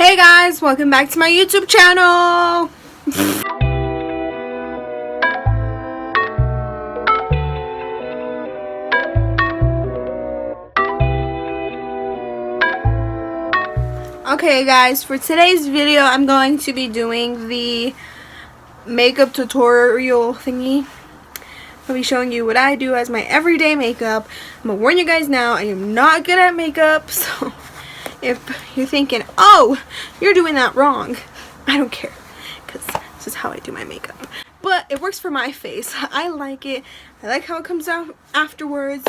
Hey guys, welcome back to my YouTube channel. Okay guys, for today's video I'm going to be doing the makeup tutorial thingy. I'll be showing you what I do as my everyday makeup. I'm gonna warn you guys now, I am not good at makeup, so if you're thinking, oh, you're doing that wrong, I don't care, because this is how I do my makeup. But it works for my face. I like it. I like how it comes out afterwards.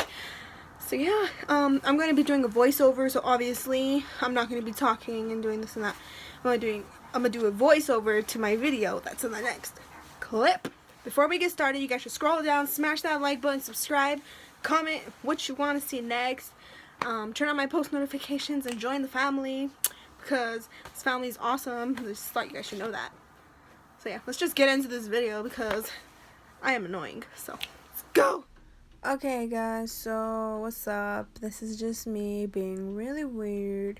So yeah, I'm going to be doing a voiceover, so obviously I'm not going to be talking and doing this and that. I'm going to do a voiceover to my video that's in the next clip. Before we get started, you guys should scroll down, smash that like button, subscribe, comment what you want to see next. Turn on my post notifications and join the family, because this family is awesome. I just thought you guys should know that. So yeah, let's just get into this video because I am annoying. So let's go. Okay guys, so what's up? This is just me being really weird,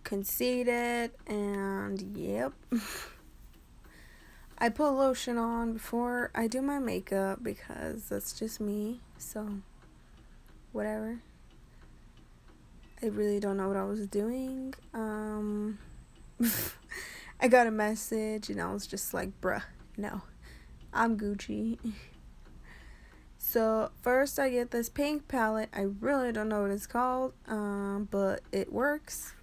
conceited, and yep. I put lotion on before I do my makeup because that's just me, so whatever. I really don't know what I was doing. I got a message and I was just like, bruh, no, I'm Gucci. So first I get this pink palette. I really don't know what it's called, but it works.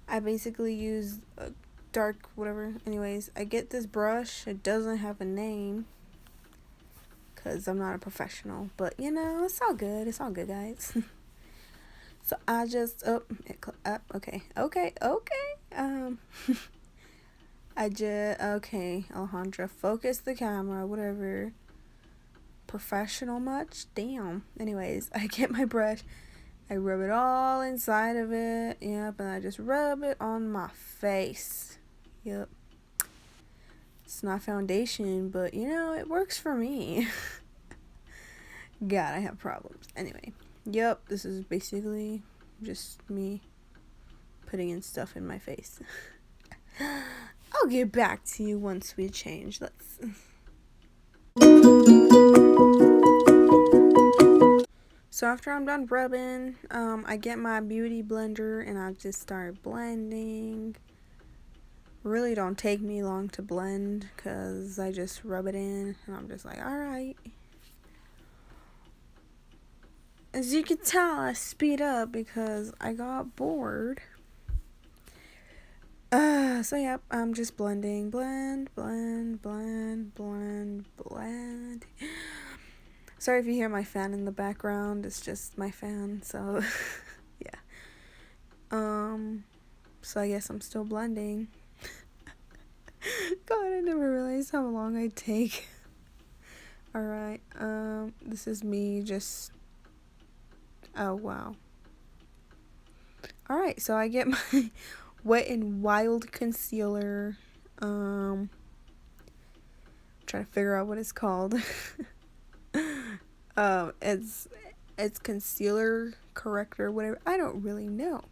I basically use a dark whatever. Anyways, I get this brush. It doesn't have a name because I'm not a professional, but you know, it's all good. It's all good, guys. So I just okay. Okay, Alejandra, focus the camera, whatever. Professional much? Damn. Anyways, I get my brush, I rub it all inside of it, yep, and I just rub it on my face. Yep. It's not foundation, but you know, it works for me. God, I have problems. Anyway, yep, this is basically just me putting in stuff in my face. I'll get back to you once we change. So after I'm done rubbing, I get my beauty blender and I just start blending. Really don't take me long to blend because I just rub it in and I'm just like, alright. As you can tell, I speed up because I got bored. So yep, I'm just blending, blend. Sorry if you hear my fan in the background, it's just my fan, so yeah. So I guess I'm still blending. God, I never realized how long I take. Alright, this is me just, oh wow. Alright, so I get my Wet n Wild concealer. Trying to figure out what it's called. It's concealer corrector, whatever. I don't really know.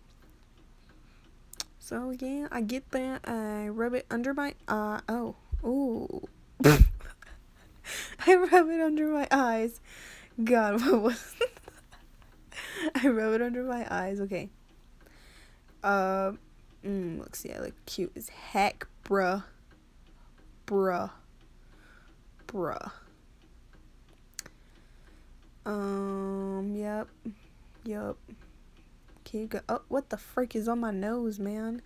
So yeah, I get that. I rub it under my eye. I rub it under my eyes. God, what was? I rub it under my eyes. Okay. Let's see. I look cute as heck, bruh. Yep. Okay, go. Oh, what the frick is on my nose, man?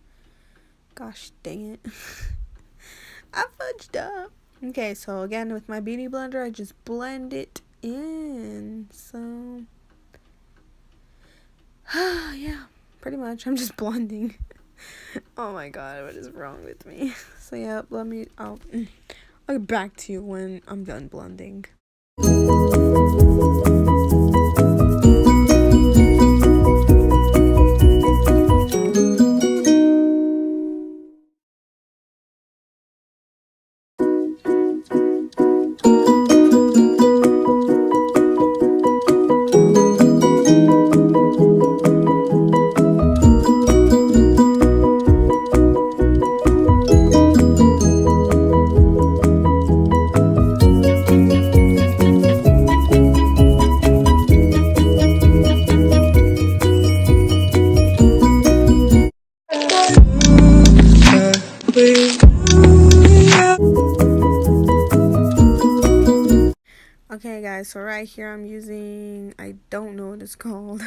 Gosh dang it. I fudged up. Okay, so again, with my beauty blender, I just blend it in. So, yeah, pretty much. I'm just blending. Oh my god, what is wrong with me? So, yeah, I'll get back to you when I'm done blending. Okay guys, so right here I'm using, I don't know what it's called,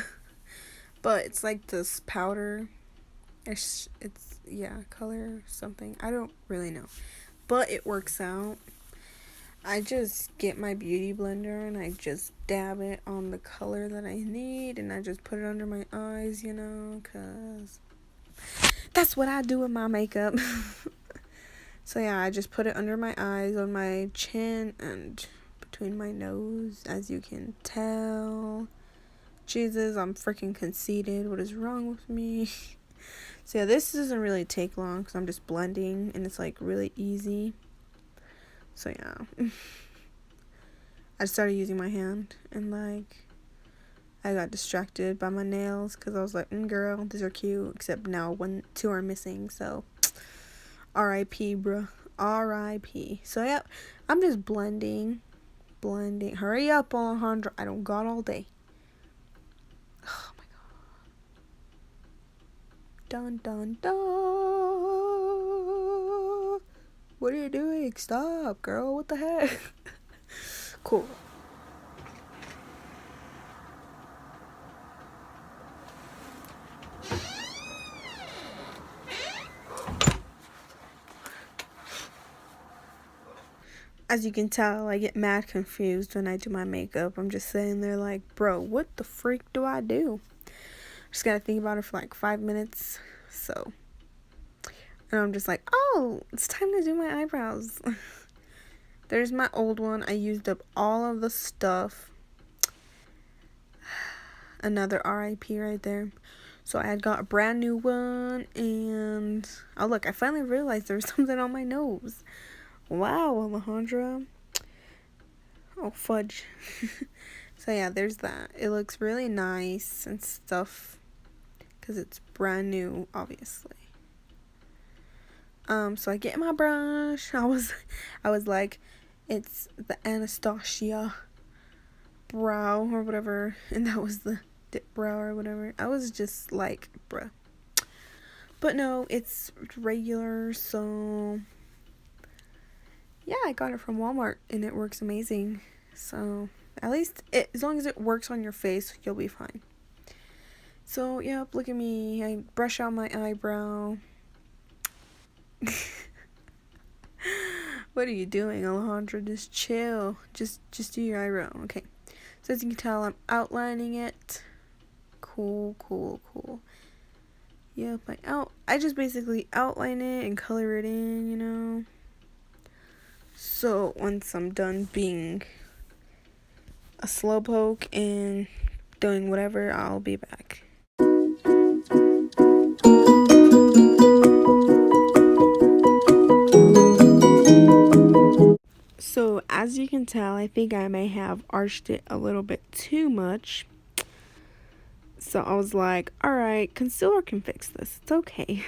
but it's like this powder. It's yeah, color something. I don't really know, but it works out. I just get my beauty blender and I just dab it on the color that I need, and I just put it under my eyes, you know, because that's what I do with my makeup. So yeah, I just put it under my eyes, on my chin, and between my nose, as you can tell. Jesus, I'm freaking conceited. What is wrong with me? So yeah, this doesn't really take long because I'm just blending and it's like really easy. So yeah. I started using my hand and like I got distracted by my nails because I was like, girl, these are cute, except now two are missing, so R.I.P. bruh. R.I.P. So yep, I'm just blending. Hurry up, Alejandra. I don't got all day. Oh my god. Dun dun dun. What are you doing? Stop, girl. What the heck? Cool. As you can tell, I get mad confused when I do my makeup. I'm just sitting there like, bro, what the freak do I do? Just gotta think about it for like 5 minutes. So, and I'm just like, oh, it's time to do my eyebrows. There's my old one. I used up all of the stuff. Another RIP right there. So I had got a brand new one, and oh look, I finally realized there was something on my nose. Wow, Alejandra. Oh, fudge. So yeah, there's that. It looks really nice and stuff because it's brand new, obviously. So I get my brush. I was like, it's the Anastasia brow or whatever, and that was the dip brow or whatever. I was just like, bruh. But no, it's regular, so yeah, I got it from Walmart and it works amazing. So at least as long as it works on your face, you'll be fine. So yep, look at me. I brush out my eyebrow. What are you doing, Alejandra? Just chill. Just do your eyebrow. Okay. So as you can tell, I'm outlining it. Cool. Yep, I just basically outline it and color it in, you know. So once I'm done being a slowpoke and doing whatever, I'll be back. So as you can tell, I think I may have arched it a little bit too much. So I was like, alright, concealer can fix this. It's okay.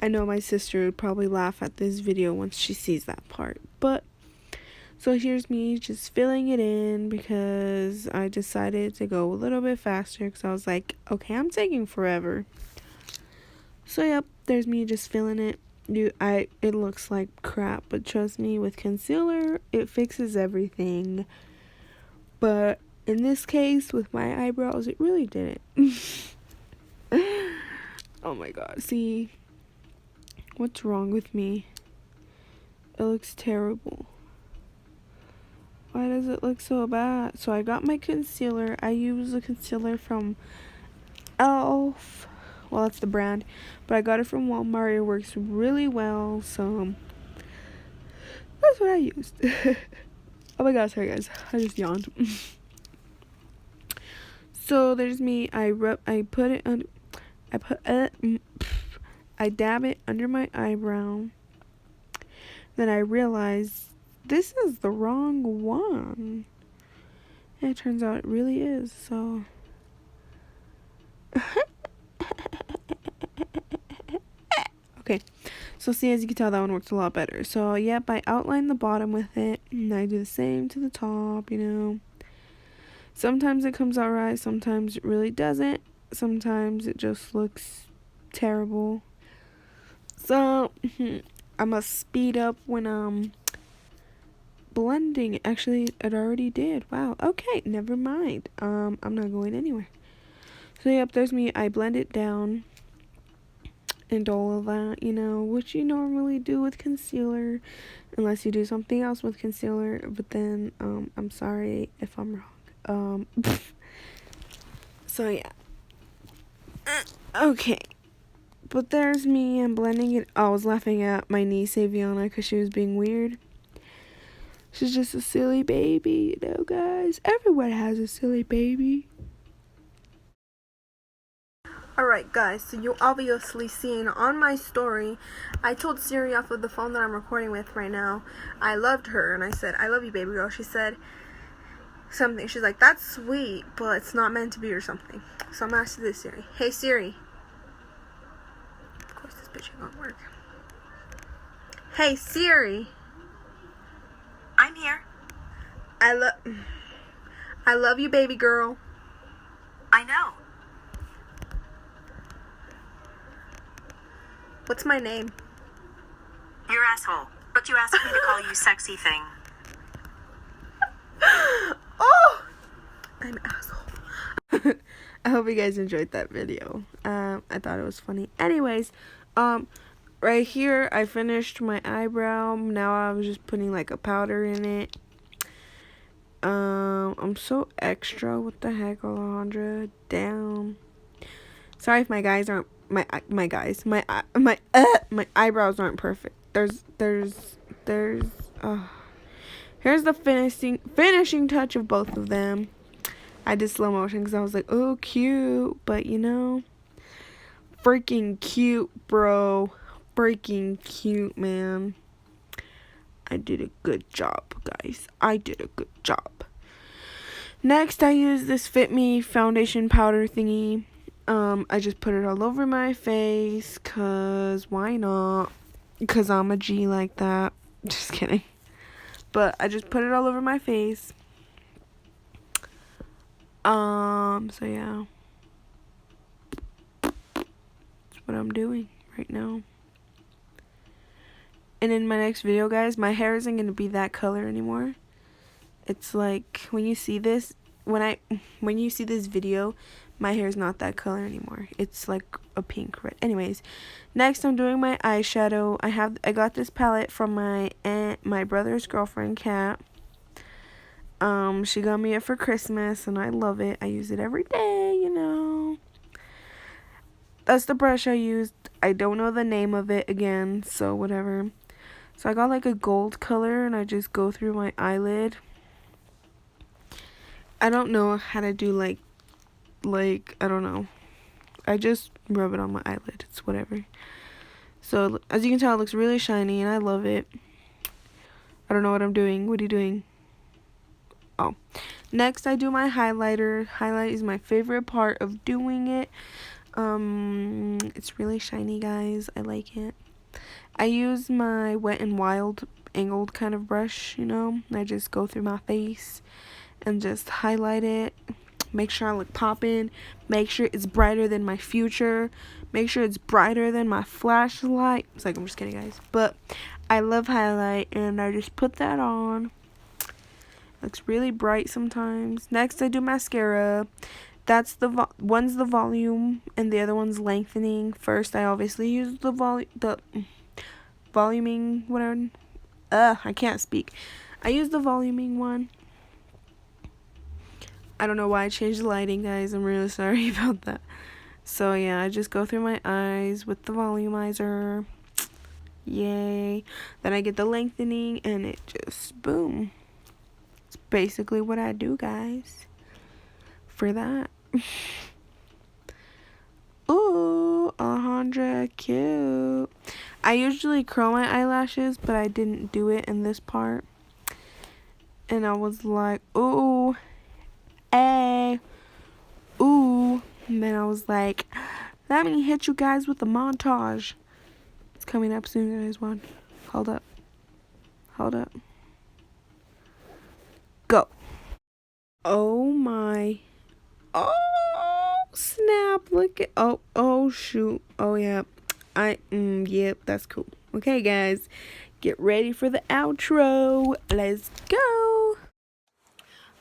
I know my sister would probably laugh at this video once she sees that part. But, so here's me just filling it in because I decided to go a little bit faster because I was like, okay, I'm taking forever. So yep, there's me just filling it. It looks like crap, but trust me, with concealer, it fixes everything. But in this case, with my eyebrows, it really didn't. Oh my god, see? What's wrong with me? It looks terrible. Why does it look so bad? So I got my concealer. I use a concealer from Elf. Well, that's the brand. But I got it from Walmart. It works really well. So that's what I used. Oh my god, sorry guys. I just yawned. So there's me. I dab it under my eyebrow. Then I realized this is the wrong one. And it turns out it really is, so. Okay, so see, as you can tell, that one works a lot better. So, yep, I outline the bottom with it, and I do the same to the top, you know. Sometimes it comes out right, sometimes it really doesn't. Sometimes it just looks terrible. So I must speed up when blending. Actually, it already did. Wow. Okay, never mind. I'm not going anywhere. So yep, there's me. I blend it down and all of that, you know, which you normally do with concealer, unless you do something else with concealer. But then I'm sorry if I'm wrong. So yeah. Okay. But there's me. I'm blending it. I was laughing at my niece Aviana because she was being weird. She's just a silly baby, you know, guys. Everyone has a silly baby. Alright, guys, so you obviously seen on my story, I told Siri off of the phone that I'm recording with right now, I loved her, and I said, I love you, baby girl. She said something. She's like, that's sweet, but it's not meant to be or something. So I'm asking this Siri. Hey, Siri. Of course, this bitch ain't gonna work. Hey, Siri. I'm here. I love you, baby girl. I know. What's my name? You're asshole. But you asked me to call you sexy thing. Oh! I'm an asshole. I hope you guys enjoyed that video. I thought it was funny. Anyways, right here, I finished my eyebrow. Now I was just putting like a powder in it. I'm so extra. What the heck, Alejandra? Damn. Sorry if my guys aren't my eyebrows aren't perfect. Here's the finishing touch of both of them. I did slow motion because I was like, oh, cute, but you know, freaking cute, bro. Freaking cute, man. I did a good job, guys. I did a good job. Next, I used this Fit Me foundation powder thingy. I just put it all over my face, cause why not? Cause I'm a G like that. Just kidding. But I just put it all over my face. So yeah. That's what I'm doing right now. And in my next video, guys, my hair isn't gonna be that color anymore. It's like when you see this, when you see this video, my hair is not that color anymore. It's like a pink red. Anyways, next I'm doing my eyeshadow. I got this palette from my brother's girlfriend, Kat. She got me it for Christmas, and I love it. I use it every day, you know. That's the brush I used. I don't know the name of it again, so whatever. So I got like a gold color, and I just go through my eyelid. I don't know how to do like I don't know. I just rub it on my eyelid. It's whatever. So as you can tell, it looks really shiny, and I love it. I don't know what I'm doing. What are you doing? Oh. Next, I do my highlighter. Highlight is my favorite part of doing it. It's really shiny, guys. I like it. I use my Wet n Wild angled kind of brush, you know. I just go through my face and just highlight it. Make sure I look poppin'. Make sure it's brighter than my future. Make sure it's brighter than my flashlight. It's like, I'm just kidding, guys. But I love highlight, and I just put that on. Looks really bright sometimes. Next, I do mascara. That's one's the volume, and the other one's lengthening. First, I obviously use the voluming, whatever. I can't speak. I use the voluming one. I don't know why I changed the lighting, guys. I'm really sorry about that. So yeah, I just go through my eyes with the volumizer. Yay. Then I get the lengthening, and it just, boom. It's basically what I do, guys, for that. Ooh, Alejandra, cute. I usually curl my eyelashes, but I didn't do it in this part. And I was like, ooh, hey, ooh. And then I was like, let me hit you guys with a montage. It's coming up soon, guys. One. Hold up. Hold up. Go. Oh my. Oh, snap. Look at. Oh, shoot. Oh, yeah. Yep, that's cool. Okay, guys, get ready for the outro. Let's go.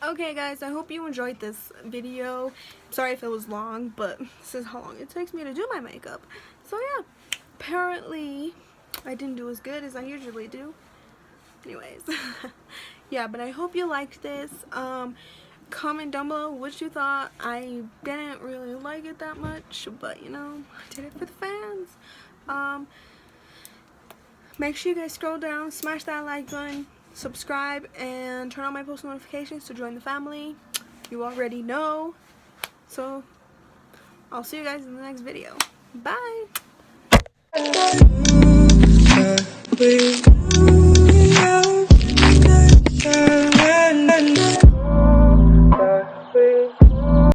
Okay, guys, I hope you enjoyed this video. Sorry if it was long, but this is how long it takes me to do my makeup. So yeah, apparently I didn't do as good as I usually do. Anyways, yeah, but I hope you liked this. Comment down below what you thought. I didn't really like it that much, but you know, I did it for the fans. Make sure you guys scroll down, smash that like button, subscribe, and turn on my post notifications to join the family. You already know. So I'll see you guys in the next video. Bye.